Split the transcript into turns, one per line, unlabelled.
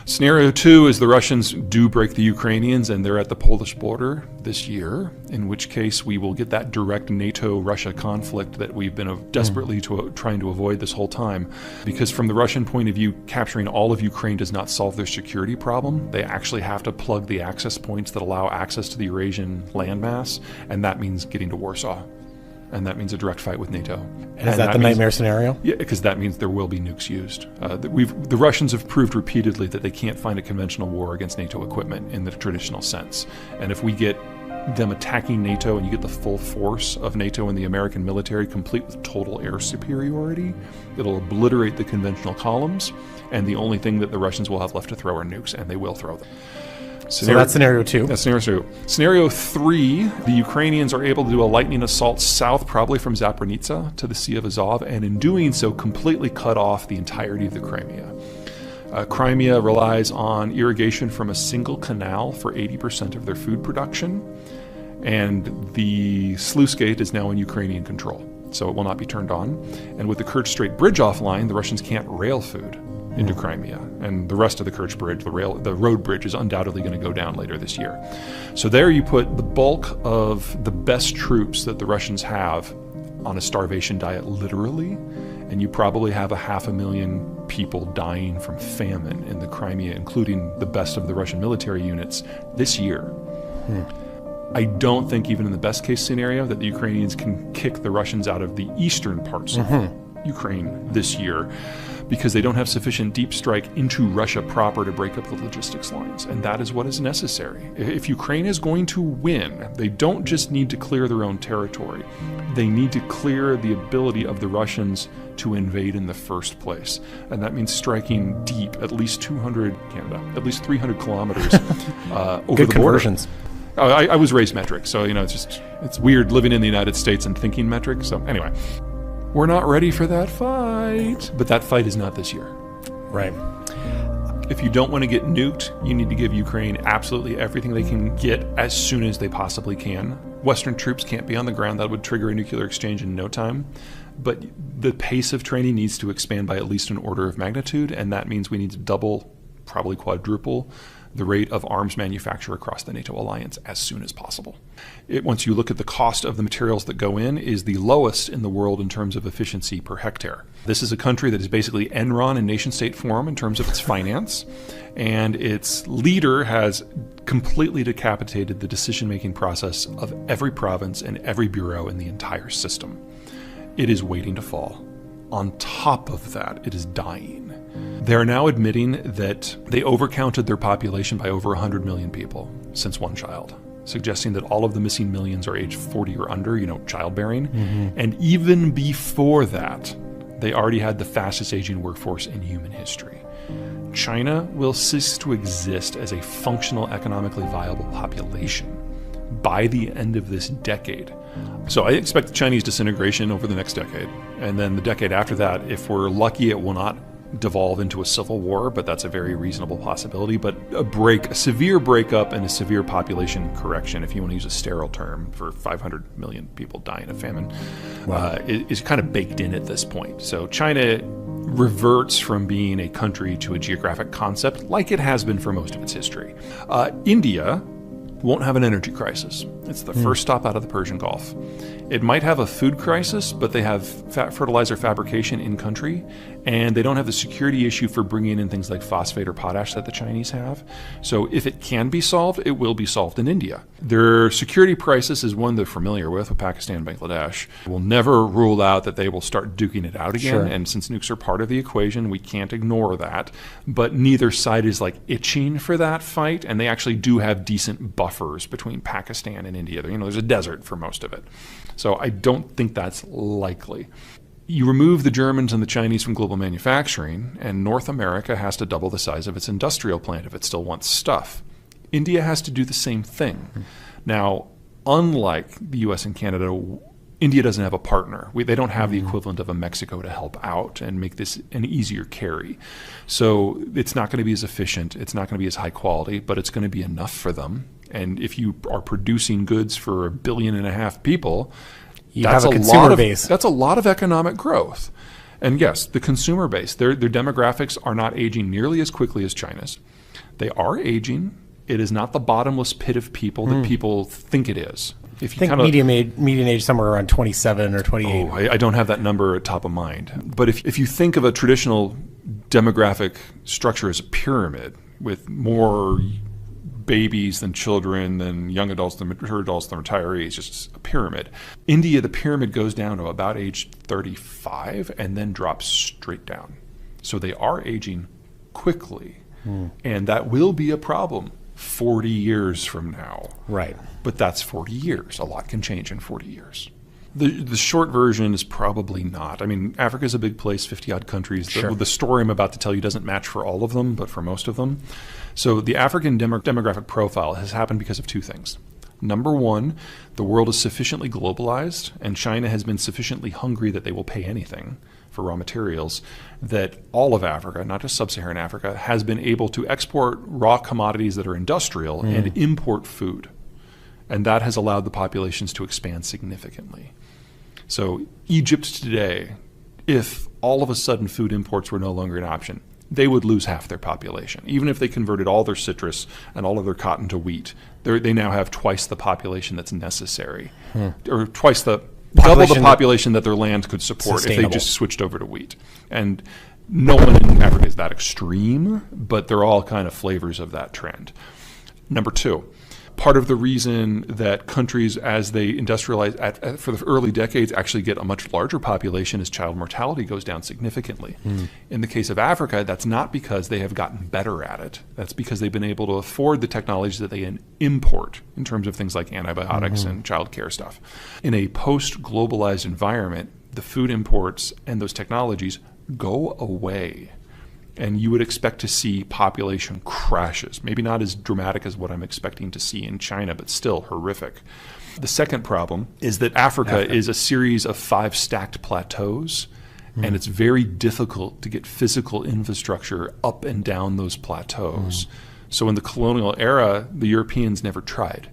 Scenario 2 is the Russians do break the Ukrainians and they're at the Polish border this year, in which case we will get that direct NATO-Russia conflict that we've been desperately trying to avoid this whole time. Because from the Russian point of view, capturing all of Ukraine does not solve their security problem. They actually have to plug the access points that allow access to the Eurasian landmass, and that means getting to Warsaw. And that means a direct fight with NATO.
Is that the nightmare scenario?
Yeah, because that means there will be nukes used. The Russians have proved repeatedly that they can't find a conventional war against NATO equipment in the traditional sense. And if we get them attacking NATO and you get the full force of NATO and the American military complete with total air superiority, it'll obliterate the conventional columns, and the only thing that the Russians will have left to throw are nukes, and they will throw them.
So that's scenario 2.
That's scenario 2. Scenario 3, the Ukrainians are able to do a lightning assault south, probably from Zaporizhzhia to the Sea of Azov, and in doing so completely cut off the entirety of the Crimea. Crimea relies on irrigation from a single canal for 80% of their food production, and the sluice gate is now in Ukrainian control, so it will not be turned on. And with the Kerch Strait Bridge offline, the Russians can't rail food into Crimea, and the rest of the Kerch Bridge, the road bridge, is undoubtedly going to go down later this year. So there you put the bulk of the best troops that the Russians have on a starvation diet, literally, and you probably have 500,000 people dying from famine in the Crimea, including the best of the Russian military units this year. I don't think even in the best case scenario that the Ukrainians can kick the Russians out of the eastern parts of Ukraine this year, because they don't have sufficient deep strike into Russia proper to break up the logistics lines. And that is what is necessary. If Ukraine is going to win, they don't just need to clear their own territory. They need to clear the ability of the Russians to invade in the first place. And that means striking deep, at least 300 kilometers over
Good
the
conversions.
border. I was raised metric, so it's weird living in the United States and thinking metric. So anyway, we're not ready for that fight, but that fight is not this year.
Right.
If you don't want to get nuked, you need to give Ukraine absolutely everything they can get as soon as they possibly can. Western troops can't be on the ground. That would trigger a nuclear exchange in no time. But the pace of training needs to expand by at least an order of magnitude, and that means we need to double, probably quadruple, the rate of arms manufacture across the NATO alliance as soon as possible. Once you look at the cost of the materials that go in, is the lowest in the world in terms of efficiency per hectare. This is a country that is basically Enron in nation-state form in terms of its finance, and its leader has completely decapitated the decision-making process of every province and every bureau in the entire system. It is waiting to fall. On top of that, it is dying. They're now admitting that they overcounted their population by over 100 million people since one child, suggesting that all of the missing millions are age 40 or under, childbearing. And even before that, they already had the fastest aging workforce in human history. China will cease to exist as a functional, economically viable population by the end of this decade. So I expect Chinese disintegration over the next decade. And then the decade after that, if we're lucky, it will not devolve into a civil war, but that's a very reasonable possibility. But a severe breakup and a severe population correction, if you want to use a sterile term for 500 million people dying of famine, is kind of baked in at this point. So China reverts from being a country to a geographic concept like it has been for most of its history. India won't have an energy crisis. It's the first stop out of the Persian Gulf. It might have a food crisis, but they have fertilizer fabrication in country, and they don't have the security issue for bringing in things like phosphate or potash that the Chinese have. So if it can be solved, it will be solved in India. Their security crisis is one they're familiar with Pakistan and Bangladesh. We'll never rule out that they will start duking it out again, and since nukes are part of the equation, we can't ignore that. But neither side is itching for that fight, and they actually do have decent buffers between Pakistan and India. There's a desert for most of it. So I don't think that's likely. You remove the Germans and the Chinese from global manufacturing, and North America has to double the size of its industrial plant if it still wants stuff. India has to do the same thing. Now, unlike the US and Canada, India doesn't have a partner. They don't have the equivalent of a Mexico to help out and make this an easier carry. So it's not going to be as efficient. It's not going to be as high quality, but it's going to be enough for them. And if you are producing goods for 1.5 billion people,
you have a consumer base.
That's a lot of economic growth. And yes, the consumer base, their demographics are not aging nearly as quickly as China's. They are aging. It is not the bottomless pit of people that people think it is. If you
I think median age somewhere around 27 or 28.
Oh, I don't have that number at top of mind. But if you think of a traditional demographic structure as a pyramid with more babies than children, than young adults, than mature adults, than retirees, just a pyramid. India, the pyramid goes down to about age 35 and then drops straight down. So they are aging quickly. And that will be a problem 40 years from now.
Right.
But that's 40 years. A lot can change in 40 years. The short version is probably not. I mean, Africa's a big place, 50-odd countries.
Sure.
The story I'm about to tell you doesn't match for all of them, but for most of them. So the African demographic profile has happened because of two things. Number one, the world is sufficiently globalized, and China has been sufficiently hungry that they will pay anything for raw materials, that all of Africa, not just sub-Saharan Africa, has been able to export raw commodities that are industrial and import food. And that has allowed the populations to expand significantly. So Egypt today, if all of a sudden food imports were no longer an option, they would lose half their population. Even if they converted all their citrus and all of their cotton to wheat, they now have twice the population that's necessary, or double the population that their land could support if they just switched over to wheat. And no one in Africa is that extreme, but they're all kind of flavors of that trend. Number two, part of the reason that countries, as they industrialize for the early decades, actually get a much larger population is child mortality goes down significantly. In the case of Africa, that's not because they have gotten better at it. That's because they've been able to afford the technologies that they import in terms of things like antibiotics and child care stuff. In a post-globalized environment, the food imports and those technologies go away. And you would expect to see population crashes. Maybe not as dramatic as what I'm expecting to see in China, but still horrific. The second problem is that Africa is a series of 5 stacked plateaus, and it's very difficult to get physical infrastructure up and down those plateaus. So in the colonial era, the Europeans never tried.